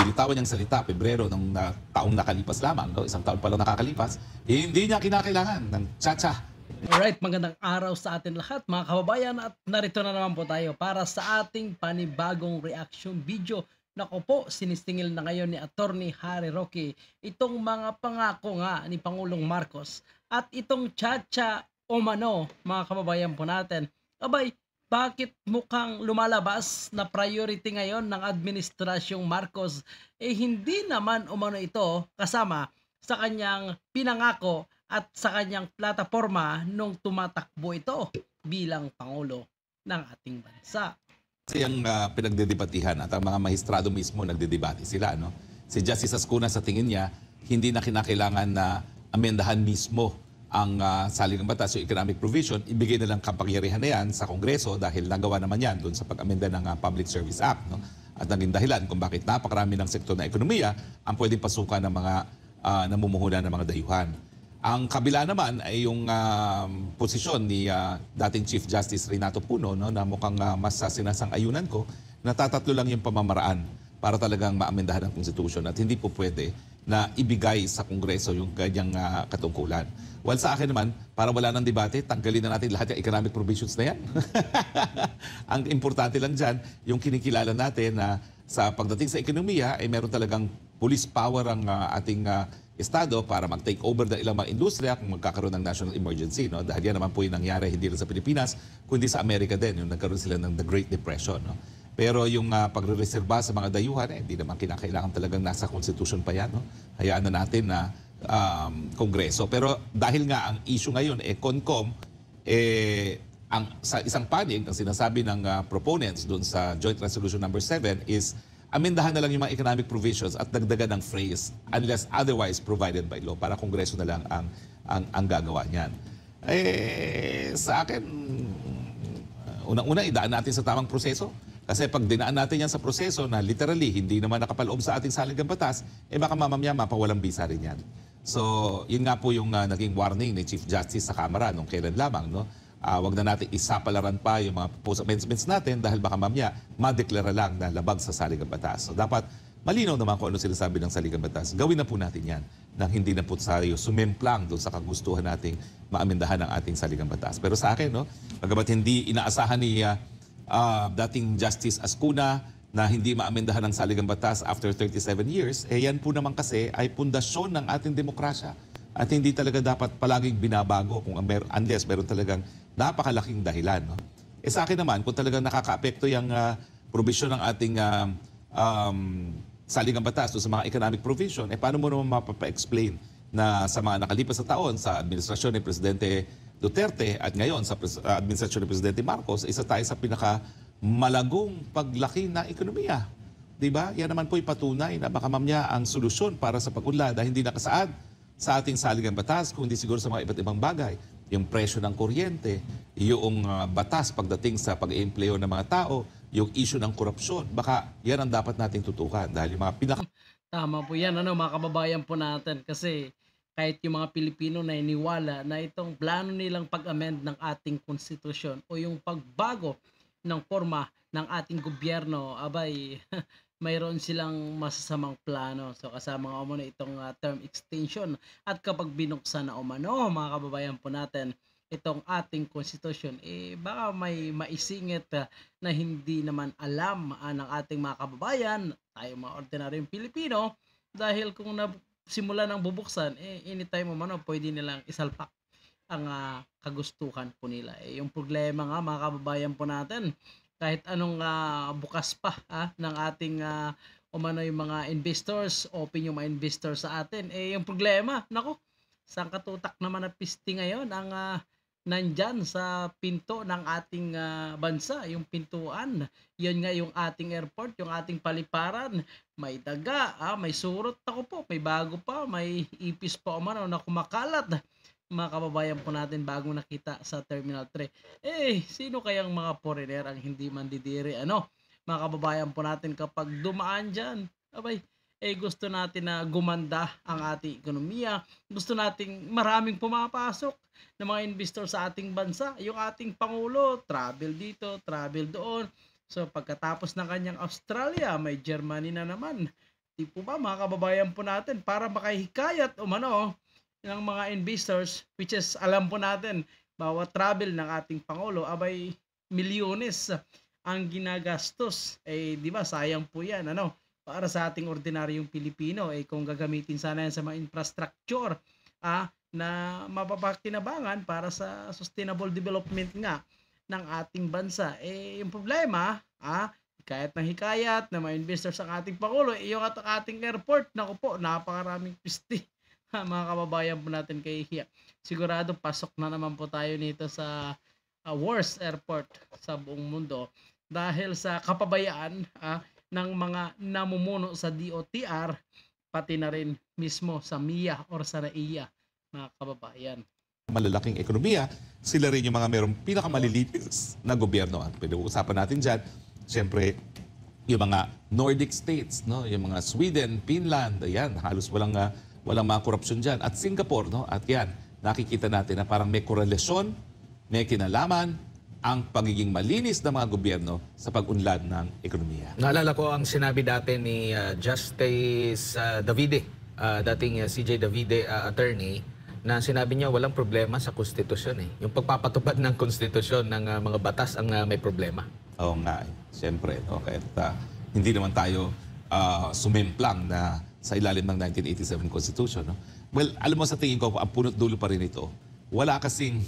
binitawan niyang salita Pebrero ng taong nakalipas lamang, no? Isang taon pa lang nakakalipas, hindi niya kinakailangan ng tsa-tsa. Alright, magandang araw sa atin lahat mga kababayan at narito na naman po tayo para sa ating panibagong reaction video. Nako po, sinisingil na ngayon ni Attorney Harry Roque itong mga pangako nga ni Pangulong Marcos at itong tsa-tsa o mano mga kababayan po natin. Abay, bakit mukhang lumalabas na priority ngayon ng Administrasyong Marcos hindi naman umano ito kasama sa kanyang pinangako at sa kanyang plataporma nung tumatakbo ito bilang Pangulo ng ating bansa. Kasi ang pinagdedebatihan at ang mga mahistrado mismo nagdedebate sila. No? Si Justice Ascuna sa tingin niya, hindi na kinakailangan na amendahan mismo ang saligang batas o economic provision, ibigay na lang kapangyarihan na yan sa Kongreso dahil nagawa naman yan doon sa pag-amenda ng Public Service Act. No? At naging dahilan kung bakit napakarami ng sektor na ekonomiya ang pwedeng pasukan ng mga namumuhunan ng mga dayuhan. Ang kabila naman ay yung posisyon ni dating Chief Justice Renato Puno, no, na mukhang mas sinasang-ayunan ko, natatatlo lang yung pamamaraan para talagang maamendahan ang Constitution at hindi po pwede na ibigay sa Kongreso yung ganyang katungkulan. Well, sa akin naman, para wala ng debate, tanggalin na natin lahat yung economic provisions na yan. Ang importante lang dyan, yung kinikilala natin na sa pagdating sa ekonomiya, ay meron talagang police power ang ating Estado para mag-take over ng ilang mga industriya kung magkakaroon ng national emergency. No? Dahil yan naman po yung nangyari hindi lang sa Pilipinas, kundi sa Amerika din, yung nagkaroon sila ng the Great Depression. No? Pero yung pagre-reserba sa mga dayuhan, hindi naman kinakailangan talagang nasa Constitution pa yan. No? Hayaan na natin na Kongreso. Pero dahil nga ang issue ngayon, CONCOM, sa isang panig, ang sinasabi ng proponents doon sa Joint Resolution number 7 is amendahan na lang yung mga economic provisions at dagdagan ng phrase unless otherwise provided by law para Kongreso na lang ang gagawa niyan. Sa akin, unang-una idaan natin sa tamang proseso. Kasi pag dinaan natin yan sa proseso na literally hindi naman nakapaloob sa ating saligang batas, baka mamamaya mapawalang bisa rin yan. So, yun nga po yung naging warning ni Chief Justice sa Kamara nung kailan lamang, no? Wag na natin isapalaran pa yung mga proposed amendments natin dahil baka mamaya madeklara lang na labag sa saligang batas. So dapat malinaw naman kung ano sinasabi ng saligang batas. Gawin na po natin yan nang hindi na po tayo sumemplang doon sa kagustuhan nating maamendahan ng ating saligang batas. Pero sa akin, no, bagamat hindi inaasahan ni dating Justice Ascuna na hindi maamendahan ng saligang batas after 37 years, yan po naman kasi ay pundasyon ng ating demokrasya. At hindi talaga dapat palaging binabago kung unless meron talagang napakalaking dahilan. No? Sa akin naman, kung talagang nakaka-apekto yung provision ng ating saligang batas sa mga economic provision, paano mo naman mapapa-explain na sa mga nakalipas sa taon sa administrasyon ni Presidente Duterte at ngayon sa administrasyon ni Presidente Marcos, isa tayo sa pinakamalagong paglaki na ekonomiya. Diba? Yan naman po ipatunay na baka mamaya ang solusyon para sa pag-unlad ay hindi nakasaad sa ating saligang batas, kundi siguro sa mga iba't ibang bagay. Yung presyo ng kuryente, yung batas pagdating sa pag-i-empleo ng mga tao, yung issue ng korupsyon. Baka yan ang dapat nating tutukan dahil yung mga Tama po yan, mga kababayan po natin kasi kahit yung mga Pilipino na iniwala na itong plano nilang pag-amend ng ating konstitusyon o yung pagbago ng forma ng ating gobyerno, abay, mayroon silang masasamang plano. So kasama nga umano itong term extension at kapag binuksan na umano mga kababayan po natin itong ating konstitusyon, baka may maisingit na hindi naman alam ng ating mga kababayan, tayo mga ordinaryong Pilipino, dahil kung simula ng bubuksan, anytime umano pwede nilang isalpak ang kagustuhan po nila. Yung problema nga mga kababayan po natin, kahit anong bukas pa ng ating umano yung mga investors, open yung mga investors sa atin, yung problema, nako, saan katutak naman na piste ngayon ang nandyan sa pinto ng ating bansa, yung pintuan, yun nga yung ating airport, yung ating paliparan, may daga, may surot, ako po, may bago pa, may ipis pa umano na kumakalat, mga kababayan po natin bagong nakita sa Terminal 3. Sino kayang mga foreigner ang hindi mandidiri? Mga kababayan po natin kapag dumaan dyan, abay, gusto natin na gumanda ang ating ekonomiya. Gusto nating maraming pumapasok ng mga investor sa ating bansa. Yung ating Pangulo, travel dito, travel doon. So pagkatapos ng kanyang Australia, may Germany na naman. Di po ba mga kababayan po natin para makahikayat umano ng mga investors, which is alam po natin bawat travel ng ating Pangulo abay milyones ang ginagastos. Eh di ba sayang po yan ano para sa ating ordinaryong Pilipino kung gagamitin sana yan sa mga infrastructure na mapapakinabangan para sa sustainable development nga ng ating bansa. Yung problema, hikayat ng hikayat na mga investors ang ating Pangulo, yung ating airport, naku po, napakaraming piste. Mga kababayan po natin kay Hiya. Sigurado pasok na naman po tayo nito sa worst airport sa buong mundo dahil sa kapabayaan ng mga namumuno sa DOTR pati na rin mismo sa MIA or sa NAIA, mga kababayan. Malalaking ekonomiya, sila rin yung mga merong pinakamalilitis na gobyerno. At pinag-uusapan natin dyan, siyempre, yung mga Nordic states, no? Yung mga Sweden, Finland, ayan, halos walang mga korupsyon dyan. At Singapore, no? At yan, nakikita natin na parang may korelasyon, may kinalaman ang pagiging malinis ng mga gobyerno sa pag-unlad ng ekonomiya. Naalala ko ang sinabi dati ni Justice Davide, dating CJ Davide attorney, na sinabi niya walang problema sa konstitusyon. Yung pagpapatupad ng konstitusyon ng mga batas ang may problema. Oo nga, siyempre. Okay. At, hindi naman tayo sumemplang na sa ilalim ng 1987 Constitution. No? Well, alam mo sa tingin ko, ang punot dulo pa rin ito, wala kasing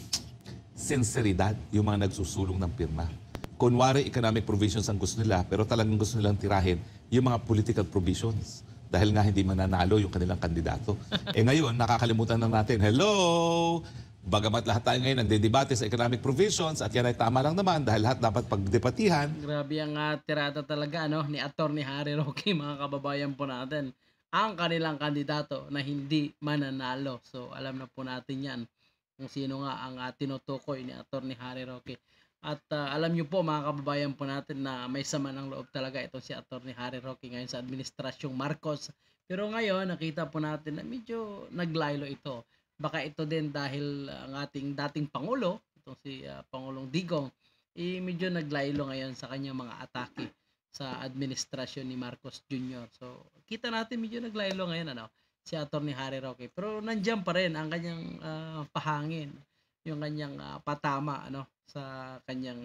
sinseridad yung mga nagsusulong ng pirma. Kunwari, economic provisions ang gusto nila, pero talagang gusto nilang tirahin yung mga political provisions. Dahil nga hindi mananalo yung kanilang kandidato. Ngayon, nakakalimutan na natin, hello! Bagamat lahat tayo ngayon nagdedebate sa economic provisions at yan ay tama lang naman dahil lahat dapat pagdebatihan. Grabe ang tirada talaga ni Attorney Harry Roque, mga kababayan po natin. Ang kanilang kandidato na hindi mananalo. So alam na po natin yan kung sino nga ang tinutukoy ni Attorney Harry Roque. At alam niyo po mga kababayan po natin na may sama ng loob talaga ito si Attorney Harry Roque ngayon sa administrasyong Marcos. Pero ngayon nakita po natin na medyo naglaylo ito. Baka ito din dahil ang ating dating Pangulo, itong si Pangulong Digong, medyo naglaylo ngayon sa kanyang mga atake sa administrasyon ni Marcos Jr. So kita natin medyo naglaylo ngayon si Attorney Harry Roque. Pero nandiyan pa rin ang kanyang pahangin, yung kanyang patama sa kanyang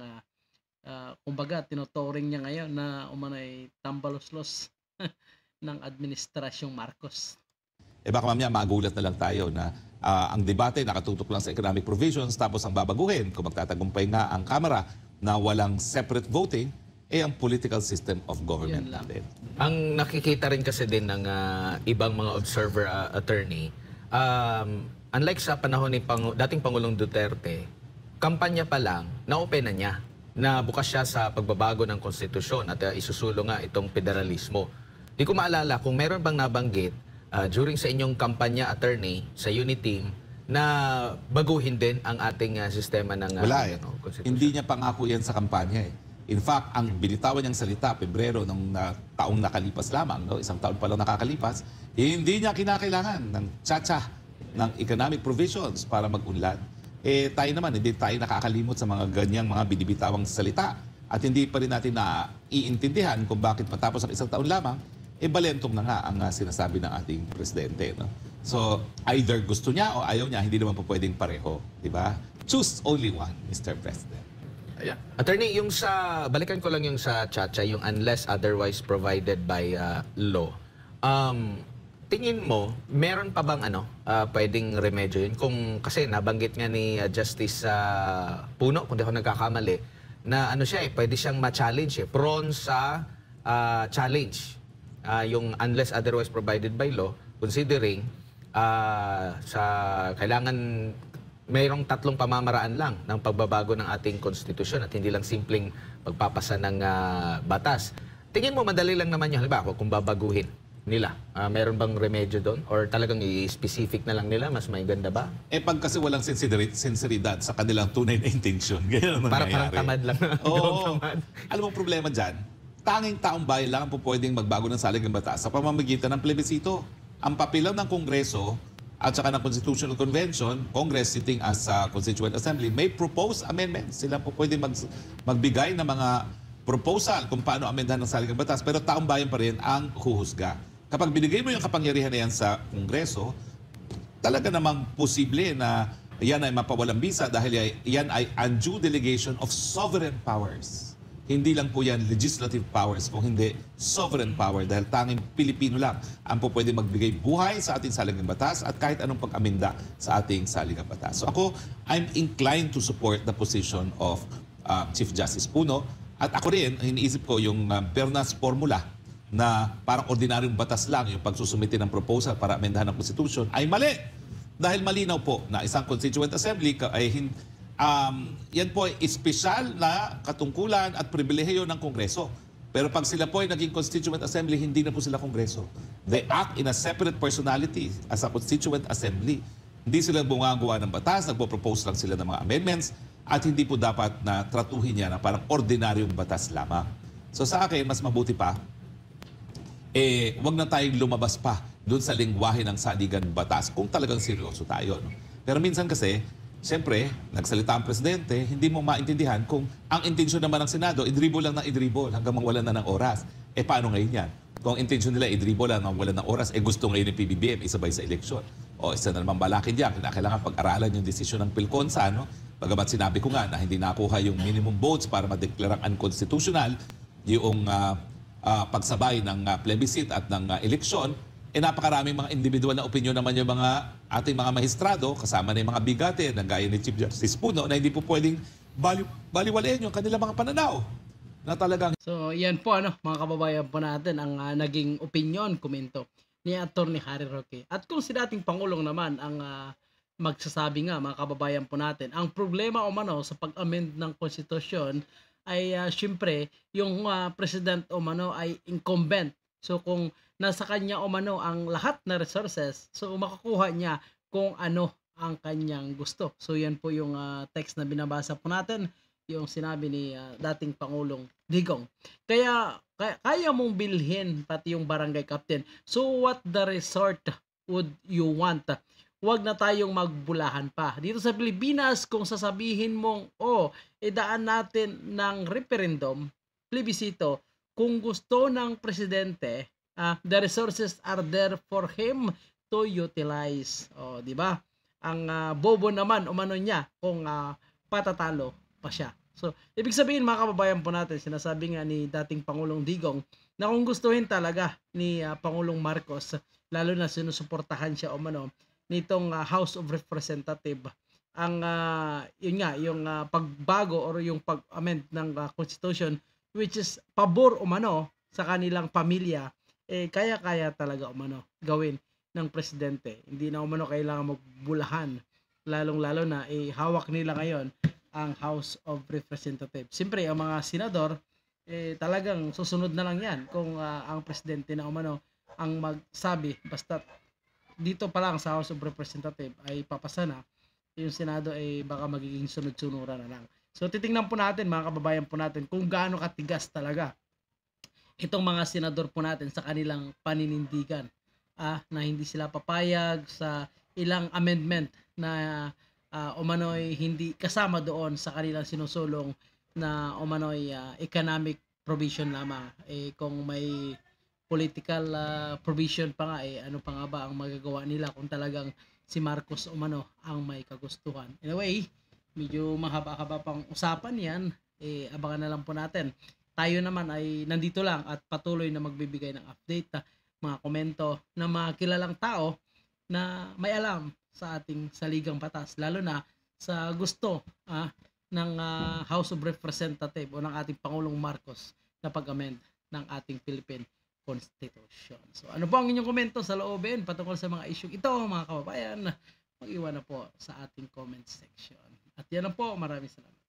kumbaga tinuturing niya ngayon na umanay tambalos-los ng administrasyong Marcos. Baka mamaya magulat na lang tayo na ang debate nakatutok lang sa economic provisions tapos ang babaguhin kung magtatagumpay nga ang Kamara na walang separate voting ang political system of government natin. Ang nakikita rin kasi din ng ibang mga observer attorney, unlike sa panahon ni dating Pangulong Duterte, kampanya pa lang, na-open na niya na bukas siya sa pagbabago ng konstitusyon at isusulong nga itong federalismo. Di ko maalala kung meron bang nabanggit during sa inyong kampanya attorney sa Uniteam na baguhin din ang ating sistema ng Wala konstitusyon. Hindi niya pangako yan sa kampanya In fact, ang binitawan niyang salita, Pebrero ng taong nakalipas lamang, isang taon pa lang nakakalipas, hindi niya kinakailangan ng tsa-tsa ng economic provisions para mag-unlad. Tayo naman, hindi tayo nakakalimot sa mga ganyang mga binibitawang salita at hindi pa rin natin naiintindihan kung bakit matapos ang isang taon lamang, balentong na nga ang sinasabi ng ating presidente. No? So, either gusto niya o ayaw niya, hindi naman po pwedeng pareho. Diba? Choose only one, Mr. President. Yeah. Attorney, yung balikan ko lang yung sa tsa-tsa, yung unless otherwise provided by law. Tingin mo, meron pa bang pwedeng remedyo yun? Kasi nabanggit nga ni Justice Puno, kung di ako nagkakamali, na siya pwede siyang ma-challenge prone sa challenge. Yung unless otherwise provided by law, considering sa kailangan mayroong tatlong pamamaraan lang ng pagbabago ng ating konstitusyon at hindi lang simpleng pagpapasa ng batas. Tingin mo madali lang naman yun, halimbawa kung babaguhin nila, meron bang remedyo doon? Or talagang i-specific na lang nila, mas may ganda ba? Pag kasi walang sinseridad sa kanilang tunay na intention, ganyan ang Parang nangyayari. tamad lang. Oo. Alam mo ang problema dyan? Tanging taong bayan lang ang po pwedeng magbago ng saligang batas sa pamamagitan ng plebisito. Ang papilang ng Kongreso at saka ng Constitutional Convention, Congress sitting as Constituent Assembly, may propose amendments. Sila po pwede magbigay ng mga proposal kung paano amendahan ng saligang batas, pero taong bayan pa rin ang huhusga. Kapag binigay mo yung kapangyarihan na yan sa Kongreso, talaga namang posible na yan ay mapawalang bisa dahil yan ay undue delegation of sovereign powers. Hindi lang po yan legislative powers, kung hindi sovereign power dahil tanging Pilipino lang ang po pwede magbigay buhay sa ating saligang batas at kahit anong pag-aminda sa ating saligang batas. So ako, I'm inclined to support the position of Chief Justice Puno. At ako rin, iniisip ko yung Bernas formula na parang ordinaryong batas lang yung pagsusumite ng proposal para amendahan ng Constitution ay mali. Dahil malinaw po na isang Constituent Assembly ay yan po ay espesyal na katungkulan at pribilehiyo ng Kongreso. Pero pag sila po ay naging Constituent Assembly, hindi na po sila Kongreso. They act in a separate personality as a Constituent Assembly. Hindi sila bumagawa ng batas, nagpo-propose lang sila ng mga amendments at hindi po dapat na tratuhin niya na parang ordinaryong batas lamang. So sa akin, mas mabuti pa, wag na tayong lumabas pa doon sa lengguwahe ng saligan batas kung talagang seryoso tayo. No? Pero minsan kasi, siyempre, nagsalita ang presidente, hindi mo maintindihan kung ang intensyon naman ng Senado, idribol lang ng idribol hanggang mawalan na ng oras. Paano ngayon yan? Kung ang intensyon nila, idribol lang mawalan ng oras, gusto ngayon ng PBBM, isabay sa eleksyon. O isa na naman balakin diyan, kailangan pag-aralan yung desisyon ng PhilConsa, no? Bagamat sinabi ko nga na hindi nakuha yung minimum votes para madeklarang unconstitutional yung pagsabay ng plebiscite at ng eleksyon, napakaraming mga individual na opinion naman yung mga ating mga maestrado, kasama na yung mga bigate na gaya ni Chief Justice Puno na hindi po pwedeng baliwalain yung kanilang mga pananaw na talagang. So, yan po mga kababayan po natin ang naging opinion, komento ni Atty. Harry Roque. At kung si dating Pangulong naman ang magsasabi nga mga kababayan po natin, ang problema sa pag-amend ng konstitusyon ay syempre yung president ay incumbent. So kung nasa kanya ang lahat na resources, so makukuha niya kung ano ang kanyang gusto. So yan po yung text na binabasa po natin, yung sinabi ni dating Pangulong Digong. Kaya mong bilhin pati yung barangay captain. So what the resort would you want? Huwag na tayong magbulahan pa. Dito sa Pilipinas, kung sasabihin mong, idaan natin ng referendum, plebisito, kung gusto ng presidente, the resources are there for him to utilize. Di ba? Ang bobo naman, niya, kung patatalo pa siya. So, ibig sabihin mga kababayan po natin, sinasabi nga ni dating Pangulong Digong, na kung gustuhin talaga ni Pangulong Marcos, lalo na sinusuportahan siya nitong House of Representatives, ang yung pagbago or yung pag-amend ng Constitution, which is pabor sa kanilang pamilya, kaya talaga gawin ng presidente. Hindi na kailangan magbulahan, lalong-lalo na hawak nila ngayon ang House of Representatives. Siyempre ang mga senador talagang susunod na lang yan kung ang presidente na ang magsabi, basta dito pa lang sa House of Representatives ay papasa na, yung Senado ay baka magiging sunod-sunuran na lang. So titingnan po natin mga kababayan po natin kung gaano katigas talaga itong mga senador po natin sa kanilang paninindigan, na hindi sila papayag sa ilang amendment na hindi kasama doon sa kanilang sinusulong na economic provision lamang. Kung may political provision pa nga, ano pa nga ba ang magagawa nila kung talagang si Marcos ang may kagustuhan. Anyway, medyo mahaba-haba pang usapan yan, abangan na lang po natin. Tayo naman ay nandito lang at patuloy na magbibigay ng update, mga komento ng mga kilalang tao na may alam sa ating saligang batas, lalo na sa gusto ng House of Representatives o ng ating Pangulong Marcos na pag-amend ng ating Philippine Constitution. So ano po ang inyong komento sa loobin patungkol sa mga issue ito mga kababayan? Mag-iwan na po sa ating comment section. At yan na po, maraming salamat.